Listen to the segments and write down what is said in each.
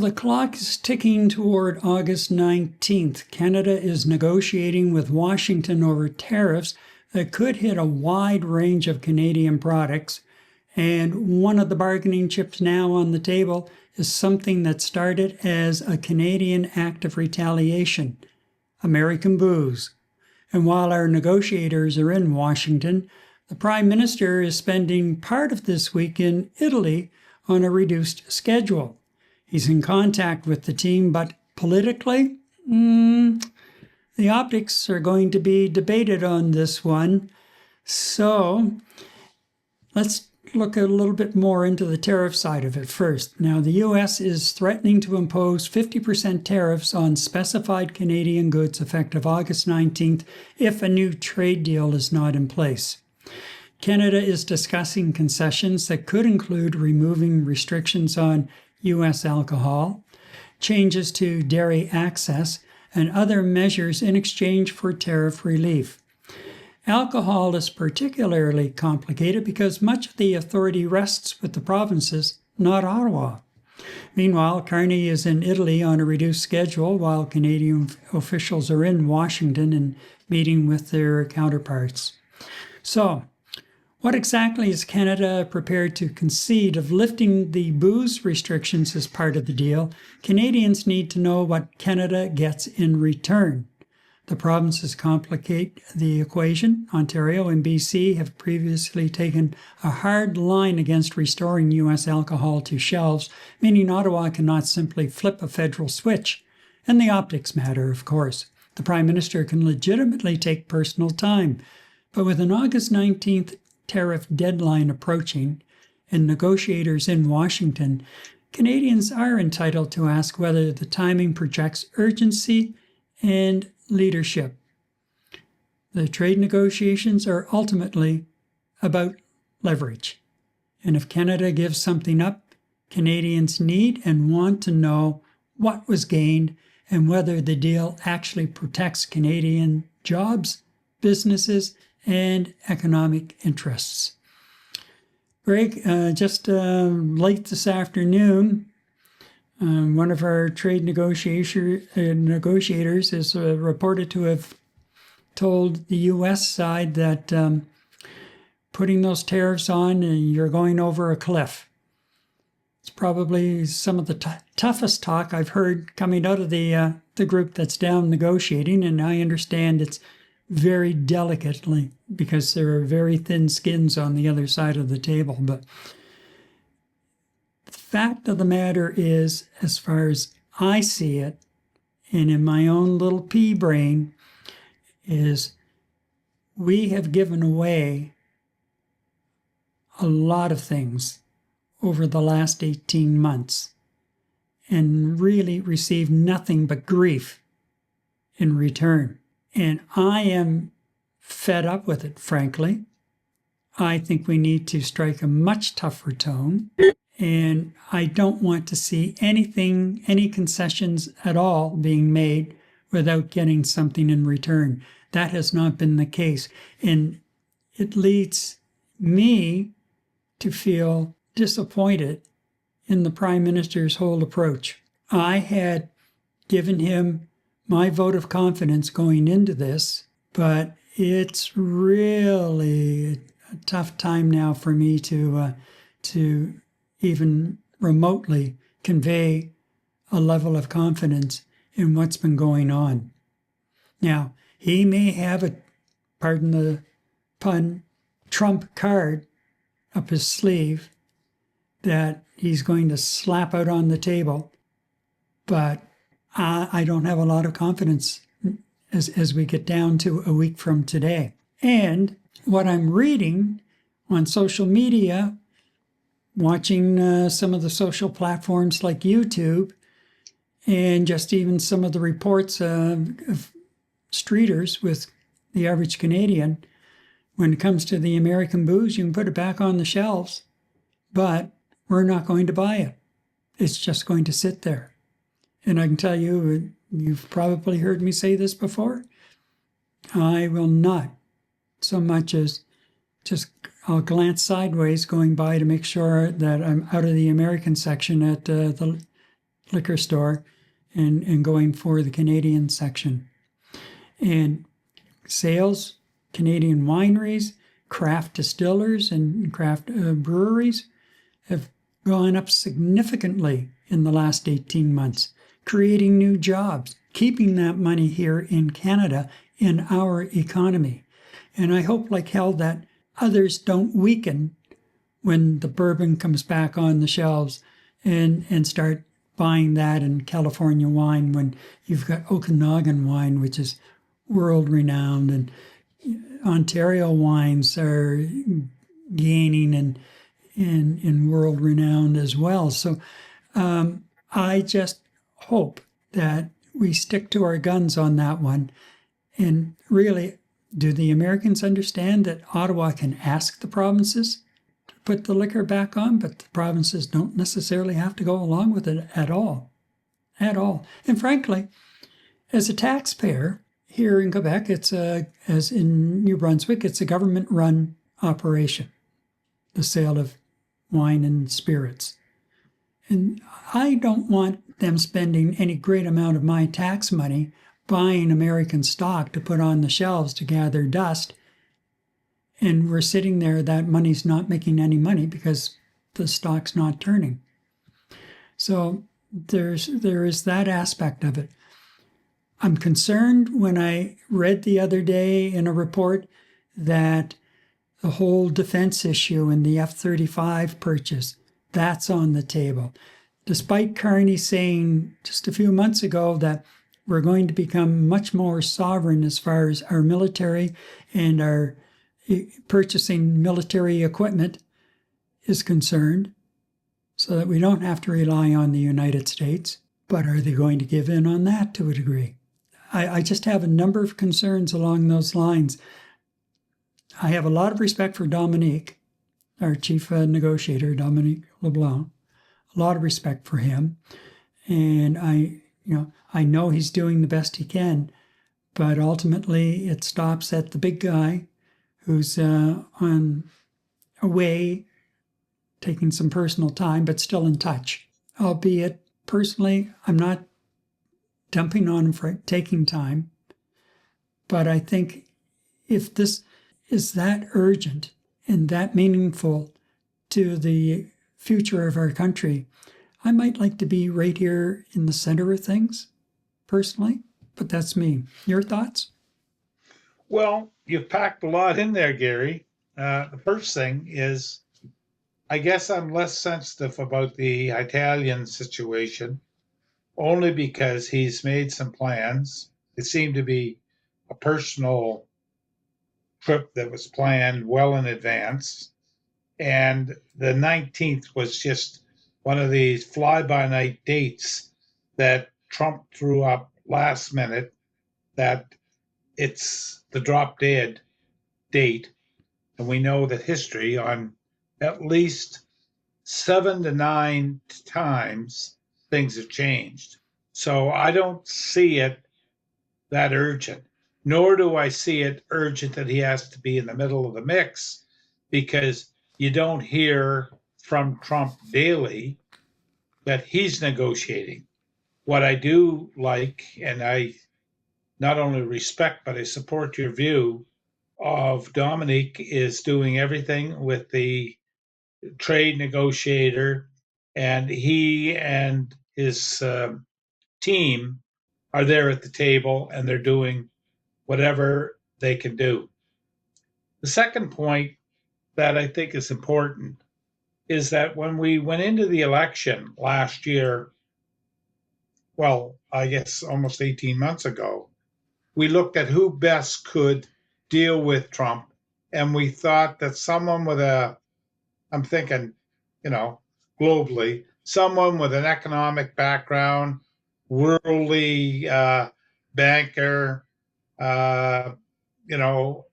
the clock is ticking toward August 19th. Canada is negotiating with Washington over tariffs that could hit a wide range of Canadian products. And one of the bargaining chips now on the table is something that started as a Canadian act of retaliation: American booze. And while our negotiators are in Washington, the Prime Minister is spending part of this week in Italy on a reduced schedule. He's in contact with the team, but politically, the optics are going to be debated on this one. So let's look a little bit more into the tariff side of it first. Now, the U.S. is threatening to impose 50% tariffs on specified Canadian goods effective August 19th if a new trade deal is not in place. Canada is discussing concessions that could include removing restrictions on U.S. alcohol, changes to dairy access, and other measures in exchange for tariff relief. Alcohol is particularly complicated because much of the authority rests with the provinces, not Ottawa. Meanwhile, Carney is in Italy on a reduced schedule while Canadian officials are in Washington and meeting with their counterparts. So, what exactly is Canada prepared to concede? Of lifting the booze restrictions as part of the deal, Canadians need to know what Canada gets in return. The provinces complicate the equation. Ontario and BC have previously taken a hard line against restoring U.S. alcohol to shelves, meaning Ottawa cannot simply flip a federal switch. And the optics matter, of course. The Prime Minister can legitimately take personal time. But with an August 19th tariff deadline approaching and negotiators in Washington, Canadians are entitled to ask whether the timing projects urgency and leadership. The trade negotiations are ultimately about leverage. And if Canada gives something up, Canadians need and want to know what was gained and whether the deal actually protects Canadian jobs, businesses, and economic interests. Greg, just late this afternoon, one of our trade negotiators is reported to have told the U.S. side that putting those tariffs on, you're going over a cliff. It's probably some of the toughest talk I've heard coming out of the group that's down negotiating, and I understand it's very delicately because there are very thin skins on the other side of the table. But the fact of the matter is, as far as I see it, and in my own little pea brain, is we have given away a lot of things over the last 18 months and really received nothing but grief in return. And I am fed up with it, frankly. I think we need to strike a much tougher tone. And I don't want to see any concessions at all being made without getting something in return. That has not been the case. And it leads me to feel disappointed in the Prime Minister's whole approach. I had given him my vote of confidence going into this, but it's really a tough time now for me to even remotely convey a level of confidence in what's been going on. Now, he may have a, pardon the pun, trump card up his sleeve that he's going to slap out on the table, but I don't have a lot of confidence as we get down to a week from today. And what I'm reading on social media, watching some of the social platforms like YouTube, and just even some of the reports of streeters with the average Canadian, when it comes to the American booze, you can put it back on the shelves, but we're not going to buy it. It's just going to sit there. And I can tell you, you've probably heard me say this before, I will not so much as just, I'll glance sideways going by to make sure that I'm out of the American section at the liquor store and going for the Canadian section. And sales, Canadian wineries, craft distillers, and craft breweries have gone up significantly in the last 18 months, creating new jobs, keeping that money here in Canada in our economy. And I hope like hell that others don't weaken when the bourbon comes back on the shelves and start buying that and California wine when you've got Okanagan wine, which is world renowned, and Ontario wines are gaining in world renowned as well. So I just hope that we stick to our guns on that one. And really, do the Americans understand that Ottawa can ask the provinces to put the liquor back on, but the provinces don't necessarily have to go along with it at all? At all. And frankly, as a taxpayer here in Quebec, it's as in New Brunswick, it's a government-run operation, the sale of wine and spirits. And I don't want them spending any great amount of my tax money buying American stock to put on the shelves to gather dust. And we're sitting there, that money's not making any money because the stock's not turning. So there is that aspect of it. I'm concerned when I read the other day in a report that the whole defense issue and the F-35 purchase, that's on the table. Despite Carney saying just a few months ago that we're going to become much more sovereign as far as our military and our purchasing military equipment is concerned, so that we don't have to rely on the United States. But are they going to give in on that to a degree? I just have a number of concerns along those lines. I have a lot of respect for Dominique, our chief negotiator, Dominique LeBlanc. A lot of respect for him. And I know he's doing the best he can, but ultimately it stops at the big guy who's on away, taking some personal time, but still in touch. Albeit, personally, I'm not dumping on him for taking time, but I think if this is that urgent and that meaningful to the future of our country, I might like to be right here in the center of things, personally, but that's me. Your thoughts? Well, you've packed a lot in there, Gary. The first thing is, I guess I'm less sensitive about the Italian situation, only because he's made some plans. It seemed to be a personal trip that was planned well in advance. And the 19th was just one of these fly by night dates that Trump threw up last minute, that it's the drop dead date. And we know that history on at least 7 to 9 times things have changed. So I don't see it that urgent, nor do I see it urgent that he has to be in the middle of the mix, because you don't hear from Trump daily that he's negotiating. What I do like, and I not only respect, but I support your view of Dominique, is doing everything with the trade negotiator, and he and his team are there at the table and they're doing whatever they can do. The second point that I think is important is that when we went into the election last year, well, I guess almost 18 months ago, we looked at who best could deal with Trump. And we thought that someone with I'm thinking, globally, someone with an economic background, worldly banker, uh, you know,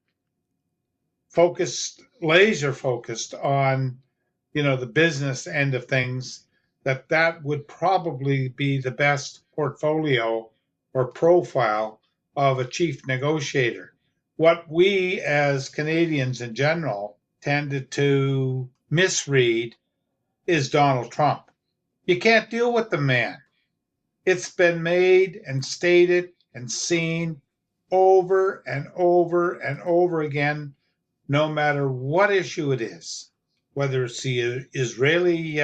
laser focused on, the business end of things, that would probably be the best portfolio or profile of a chief negotiator. What we as Canadians in general tended to misread is Donald Trump. You can't deal with the man. It's been made and stated and seen over and over and over again, no matter what issue it is, whether it's the Israeli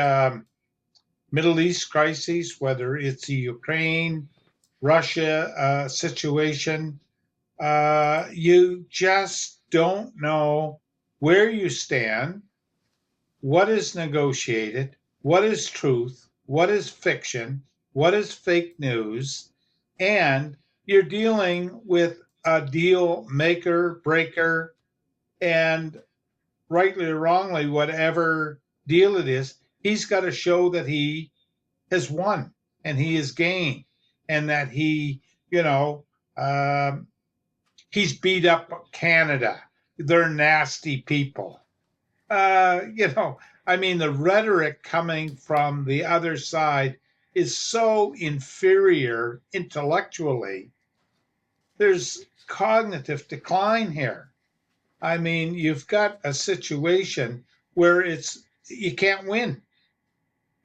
Middle East crisis, whether it's the Ukraine Russia situation. You just don't know where you stand, what is negotiated, what is truth, what is fiction, what is fake news, and you're dealing with a deal maker, breaker, and rightly or wrongly, whatever deal it is, he's got to show that he has won and he has gained and that he, you know, he's beat up Canada. They're nasty people. I mean, the rhetoric coming from the other side is so inferior intellectually. There's cognitive decline here. I mean, you've got a situation where you can't win.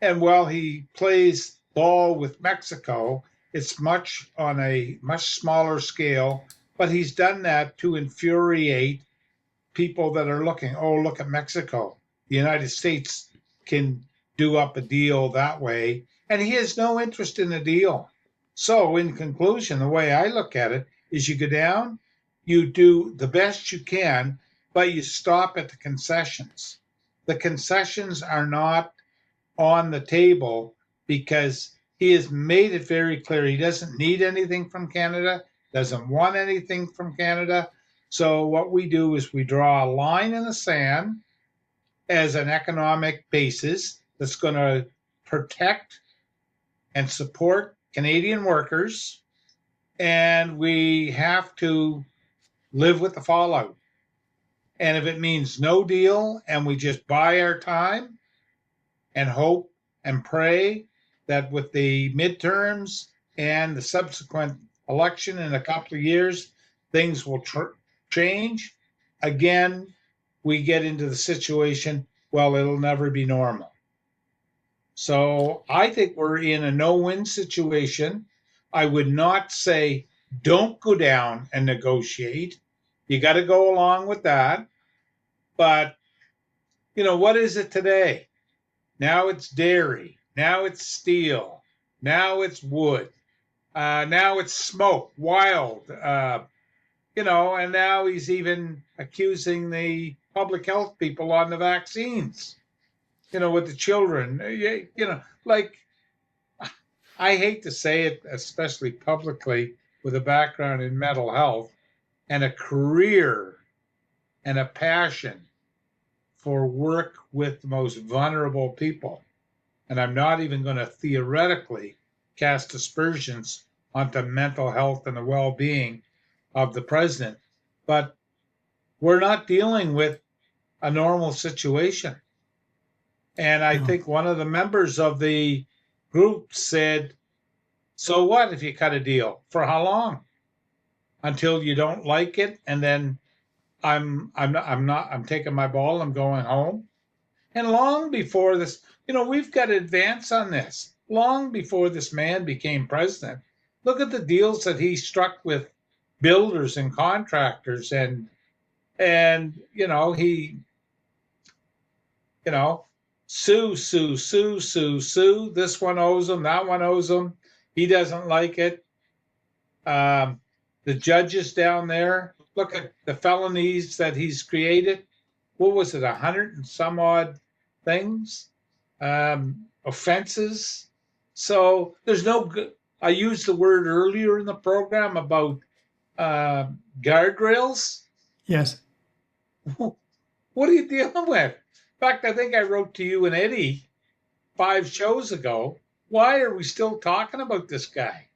And while he plays ball with Mexico, it's much on a much smaller scale, but he's done that to infuriate people that are looking, oh, look at Mexico. The United States can do up a deal that way. And he has no interest in the deal. So, in conclusion, the way I look at it is you go down, you do the best you can, but you stop at the concessions. The concessions are not on the table because he has made it very clear he doesn't need anything from Canada, doesn't want anything from Canada. So what we do is we draw a line in the sand as an economic basis that's going to protect and support Canadian workers, and we have to live with the fallout. And if it means no deal and we just buy our time and hope and pray that with the midterms and the subsequent election in a couple of years, things will change. Again, we get into the situation, well, it'll never be normal. So I think we're in a no win situation. I would not say don't go down and negotiate. You got to go along with that. But, what is it today? Now it's dairy. Now it's steel. Now it's wood. Now it's smoke, wild. And now he's even accusing the public health people on the vaccines. With the children. Like I hate to say it, especially publicly, with a background in mental health and a career and a passion for work with the most vulnerable people. And I'm not even going to theoretically cast aspersions onto mental health and the well being of the president. But we're not dealing with a normal situation. And I think one of the members of the group said, so what if you cut a deal? For how long? Until you don't like it, and then I'm taking my ball, I'm going home. And long before this, we've got to advance on this. Long before this man became president, look at the deals that he struck with builders and contractors, and he, sue, sue, sue, sue, sue. This one owes him, that one owes him. He doesn't like it. The judges down there, look at the felonies that he's created. What was it, 100 and some odd things, offenses? So there's no good. I used the word earlier in the program about guardrails. Yes. What are you dealing with? In fact, I think I wrote to you and Eddie 5 shows ago, why are we still talking about this guy?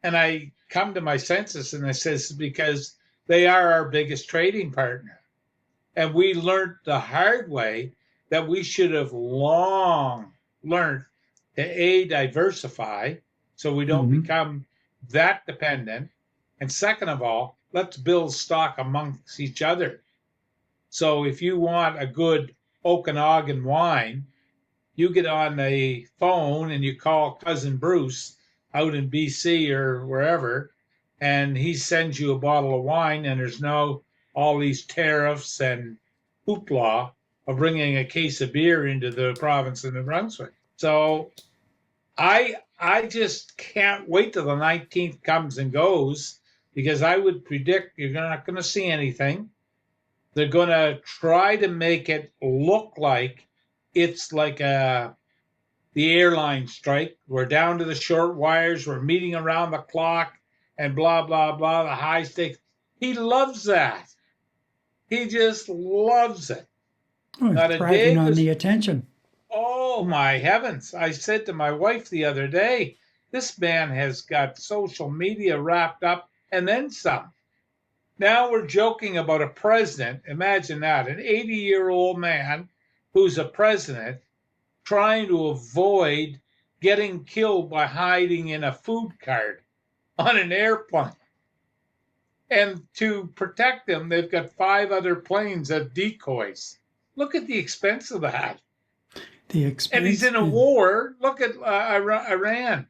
And I come to my senses and I says, because they are our biggest trading partner. And we learned the hard way that we should have long learned to diversify so we don't become that dependent. And second of all, let's build stock amongst each other. So if you want a good Okanagan wine, you get on the phone and you call Cousin Bruce out in BC or wherever, and he sends you a bottle of wine, and there's now all these tariffs and hoopla of bringing a case of beer into the province of New Brunswick. So I just can't wait till the 19th comes and goes, because I would predict you're not going to see anything. They're going to try to make it look like it's like the airline strike. We're down to the short wires. We're meeting around the clock and blah, blah, blah, the high stakes. He loves that. He just loves it. Oh, Not a thriving day on goes. the attention. Oh, my heavens. I said to my wife the other day, this man has got social media wrapped up and then some. Now we're joking about a president. Imagine that, an 80-year-old man who's a president trying to avoid getting killed by hiding in a food cart on an airplane. And to protect him, they've got 5 other planes as decoys. Look at the expense of that. The expense. And he's in a war. Look at Iran.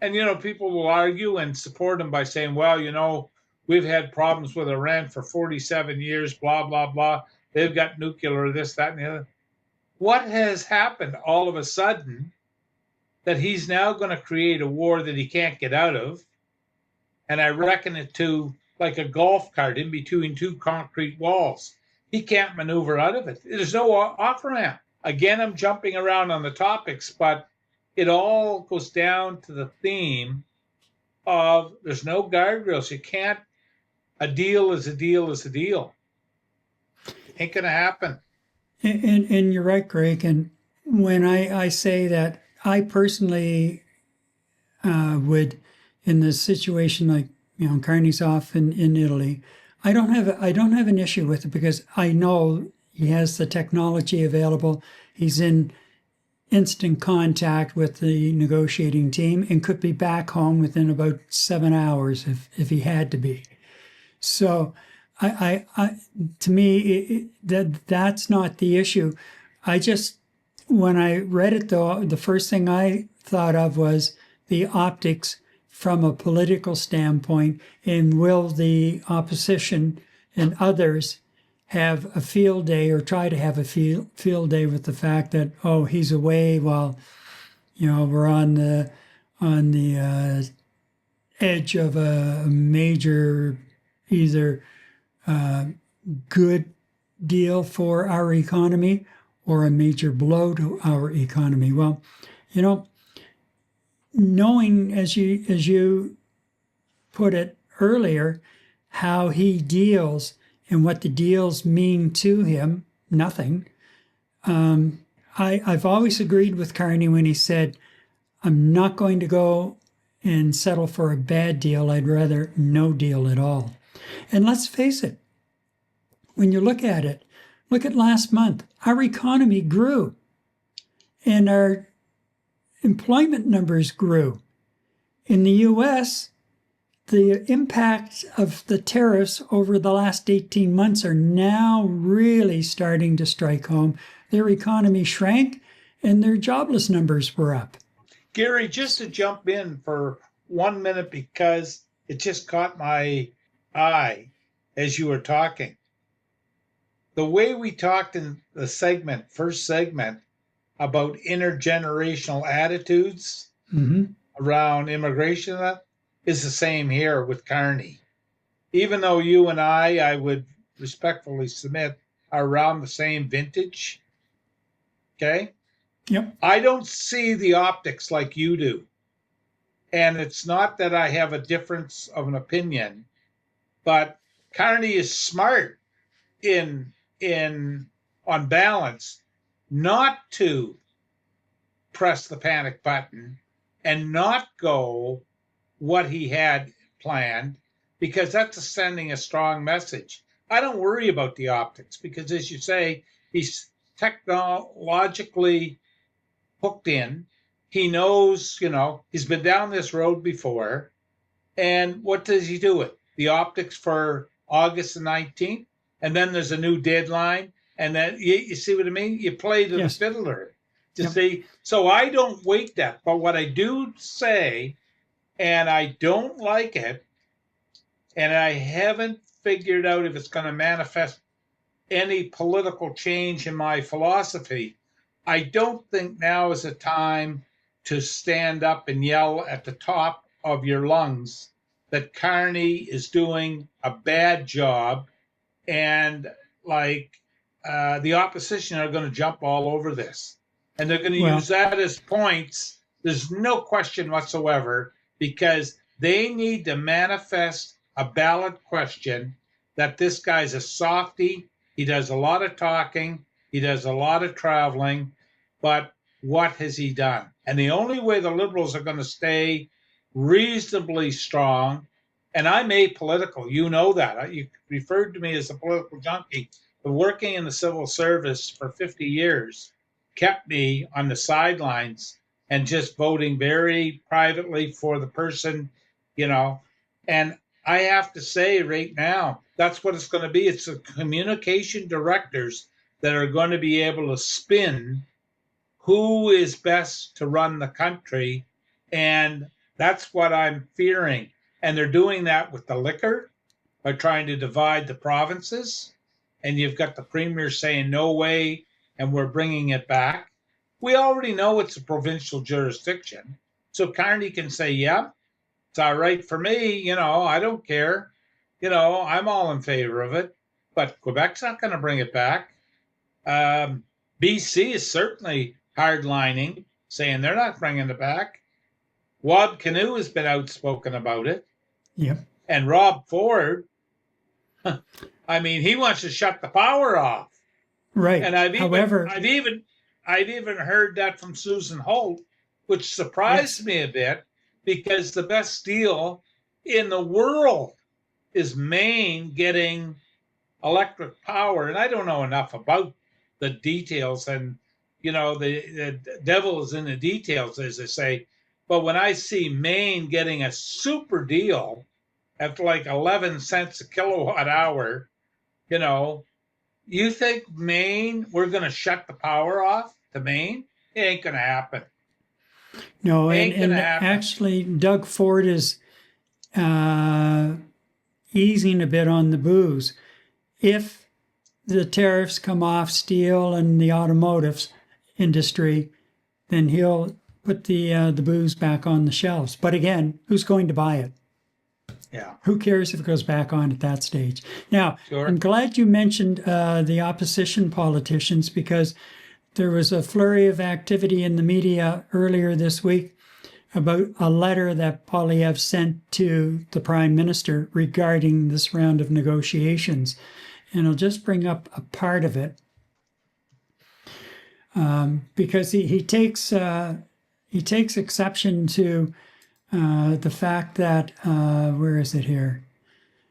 And, people will argue and support him by saying, well, we've had problems with Iran for 47 years, blah, blah, blah. They've got nuclear, this, that, and the other. What has happened all of a sudden that he's now going to create a war that he can't get out of? And I reckon it to like a golf cart in between 2 concrete walls. He can't maneuver out of it. There's no off-ramp. Again, I'm jumping around on the topics, but it all goes down to the theme of there's no guardrails. You can't, a deal is a deal is a deal. Ain't going to happen. And you're right, Greg. And when I say that, I personally would, in this situation like Carney's off in Italy, I don't have an issue with it, because I know he has the technology available. He's in instant contact with the negotiating team and could be back home within about 7 hours if he had to be. So I to me, that's not the issue. When I read it though, the first thing I thought of was the optics from a political standpoint, and will the opposition and others have a field day, or try to have a field day with the fact that, oh, he's away while we're on the edge of a major either good deal for our economy or a major blow to our economy. Well, knowing, as you put it earlier, how he deals and what the deals mean to him, nothing. I've always agreed with Carney when he said, I'm not going to go and settle for a bad deal. I'd rather no deal at all. And let's face it, when you look at it, look at last month. Our economy grew and our employment numbers grew. In the U.S., the impact of the tariffs over the last 18 months are now really starting to strike home. Their economy shrank and their jobless numbers were up. Gary, just to jump in for 1 minute, because it just caught my eye as you were talking. The way we talked in the first segment, about intergenerational attitudes around immigration, is the same here with Carney. Even though you and I would respectfully submit, are around the same vintage, okay? Yep. I don't see the optics like you do. And it's not that I have a difference of an opinion, but Carney is smart on balance, not to press the panic button and not go what he had planned, because that's sending a strong message. I don't worry about the optics, because, as you say, he's technologically hooked in. He knows, he's been down this road before. And what does he do with the optics for August the 19th? And then there's a new deadline. And then, you see what I mean? You play to the fiddler. See? So I don't wait that. But what I do say and I don't like it, and I haven't figured out if it's going to manifest any political change in my philosophy. I don't think now is a time to stand up and yell at the top of your lungs that Carney is doing a bad job, and like the opposition are going to jump all over this, and they're going to Well, use that as points. There's no question whatsoever, because they need to manifest a ballot question that this guy's a softy. He does a lot of talking, he does a lot of traveling, but what has he done? And the only way the Liberals are going to stay reasonably strong, and I'm apolitical, you know that. You referred to me as a political junkie, but working in the civil service for 50 years kept me on the sidelines and just voting very privately for the person, you know. And I have to say right now, that's what it's going to be. It's the communication directors that are going to be able to spin who is best to run the country. And that's what I'm fearing. And they're doing that with the liquor by trying to divide the provinces. And you've got the premier saying, no way, and we're bringing it back. We already know it's a provincial jurisdiction. So Carney can say, yeah, it's all right for me. I don't care. I'm all in favor of it. But Quebec's not going to bring it back. BC is certainly hardlining, saying they're not bringing it back. Wab Kinew has been outspoken about it. yep. And Rob Ford, I mean, he wants to shut the power off. Right. And I've even heard that from Susan Holt, which surprised Yes. me a bit, because the best deal in the world is Maine getting electric power. And I don't know enough about the details, and the devil is in the details, as they say. But when I see Maine getting a super deal at like 11 cents a kilowatt hour, you think Maine, we're going to shut the power off to Maine? It ain't going to happen. No, Ain't going to and happen. actually, Doug Ford is easing a bit on the booze. If the tariffs come off steel and the automotive industry, then he'll put the booze back on the shelves. But again, who's going to buy it? Yeah. Who cares if it goes back on at that stage? Now, Sure. I'm glad you mentioned the opposition politicians, because there was a flurry of activity in the media earlier this week about a letter that Poilievre sent to the Prime Minister regarding this round of negotiations. And I'll just bring up a part of it, because he takes exception to the fact that, where is it here?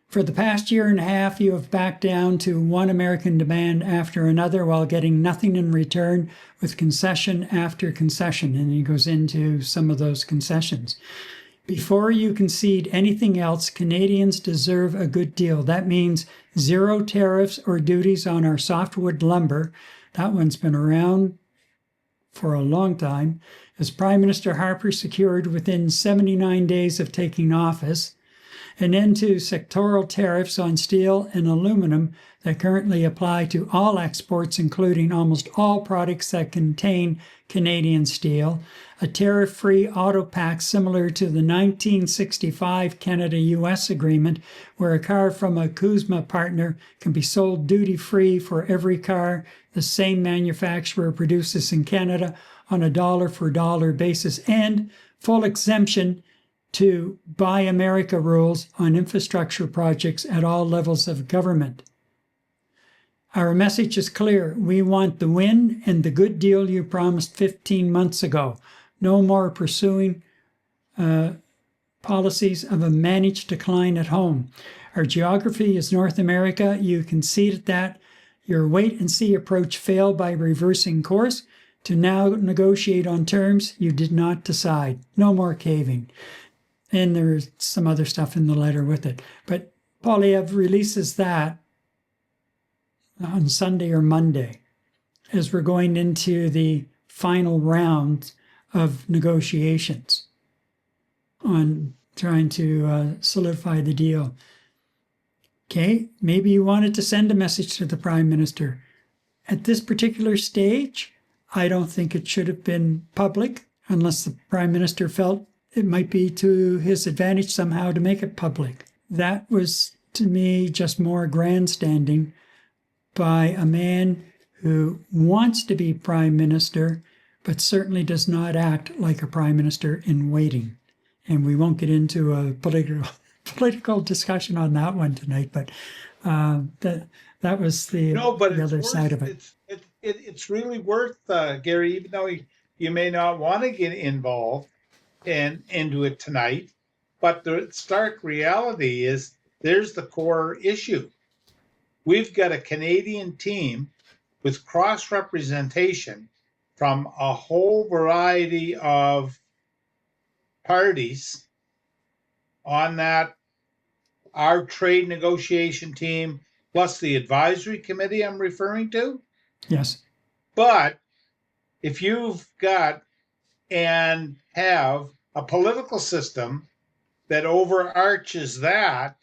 For the past year and a half, you have backed down to one American demand after another while getting nothing in return, with concession after concession. And he goes into some of those concessions. Before you concede anything else, Canadians deserve a good deal. That means zero tariffs or duties on our softwood lumber. That one's been around for a long time, as Prime Minister Harper secured within 79 days of taking office. An end to sectoral tariffs on steel and aluminum that currently apply to all exports, including almost all products that contain Canadian steel. A tariff-free auto pact similar to the 1965 Canada-US agreement, where a car from a CUSMA partner can be sold duty-free for every car the same manufacturer produces in Canada on a dollar-for-dollar basis, and full exemption to Buy America rules on infrastructure projects at all levels of government. Our message is clear. We want the win and the good deal you promised 15 months ago. No more pursuing policies of a managed decline at home. Our geography is North America. You conceded that. Your wait-and-see approach failed by reversing course to now negotiate on terms you did not decide. No more caving. And there's some other stuff in the letter with it. But Poilievre releases that on Sunday or Monday, as we're going into the final round of negotiations on trying to solidify the deal. Okay, maybe you wanted to send a message to the Prime Minister. At this particular stage, I don't think it should have been public unless the Prime Minister felt it might be to his advantage somehow to make it public. That was, to me, just more grandstanding by a man who wants to be Prime Minister, but certainly does not act like a Prime Minister in waiting. And we won't get into a political discussion on that one tonight, but that was the other side of it. It's really worth, Gary, even though you may not want to get involved into it tonight, but the stark reality is there's the core issue. We've got a Canadian team with cross-representation from a whole variety of parties on that, our trade negotiation team, plus the advisory committee I'm referring to. Yes. But if you've got and have a political system that overarches that,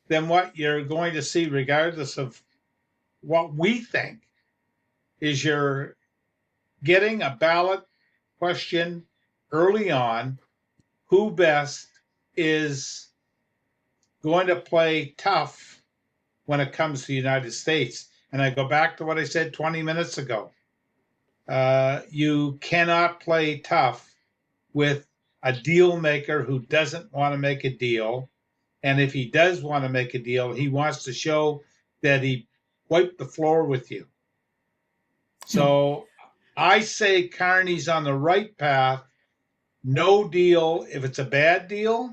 then what you're going to see, regardless of what we think, is you're getting a ballot question early on, who best is going to play tough when it comes to the United States. And I go back to what I said 20 minutes ago. You cannot play tough with a deal maker who doesn't want to make a deal. And if he does want to make a deal, he wants to show that he wiped the floor with you. So I say Carney's on the right path. No deal if it's a bad deal.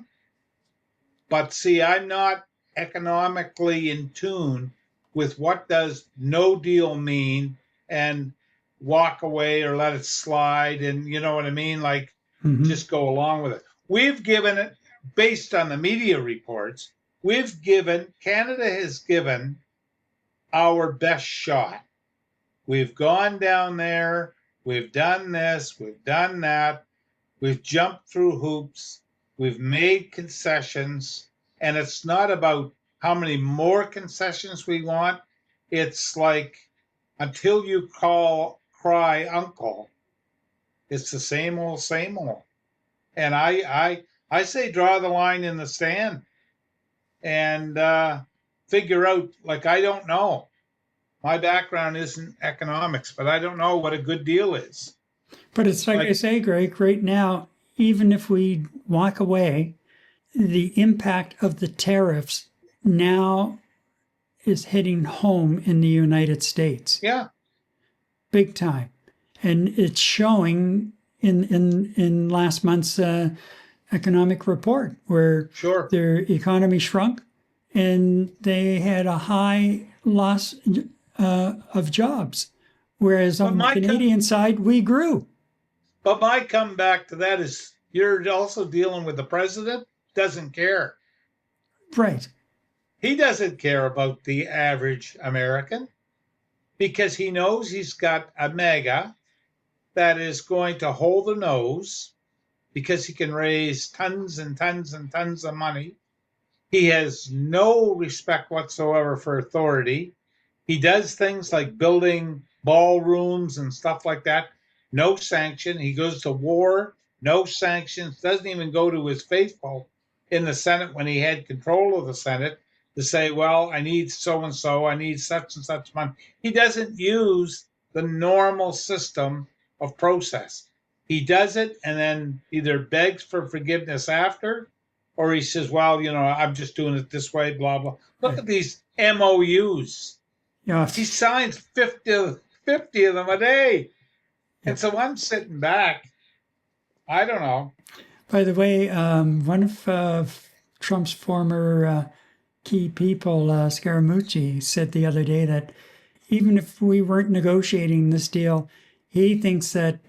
But see, I'm not economically in tune with what does no deal mean and walk away or let it slide, and you know what I mean? Like, just go along with it. We've given it, based on the media reports, Canada has given our best shot. We've gone down there, we've done this, we've done that, we've jumped through hoops, we've made concessions, and it's not about how many more concessions we want. It's like, until you cry uncle, it's the same old, same old. And I say draw the line in the sand and figure out, like, I don't know. My background isn't economics, but I don't know what a good deal is. But it's like I say, Greg, right now, even if we walk away, the impact of the tariffs now is hitting home in the United States. Yeah. Big time. And it's showing in last month's economic report where their economy shrunk and they had a high loss of jobs. Whereas on the Canadian side, we grew. But my comeback to that is you're also dealing with the president doesn't care. Right. He doesn't care about the average American because he knows he's got a mega that is going to hold the nose because he can raise tons and tons and tons of money. He has no respect whatsoever for authority. He does things like building ballrooms and stuff like that. No sanction. He goes to war. No sanctions. Doesn't even go to his faithful in the Senate when he had control of the Senate to say, well, I need so-and-so. I need such and such money. He doesn't use the normal system of process. He does it and then either begs for forgiveness after, or he says, well, I'm just doing it this way, blah, blah. Look at these MOUs. Yeah. He signs 50 of them a day. And so I'm sitting back. I don't know. By the way, one of Trump's former key people, Scaramucci, said the other day that even if we weren't negotiating this deal, he thinks that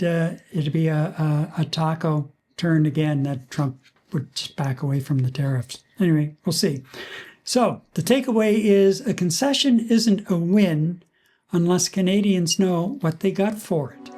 it'd be a taco turn again, that Trump would just back away from the tariffs. Anyway, we'll see. So the takeaway is a concession isn't a win unless Canadians know what they got for it.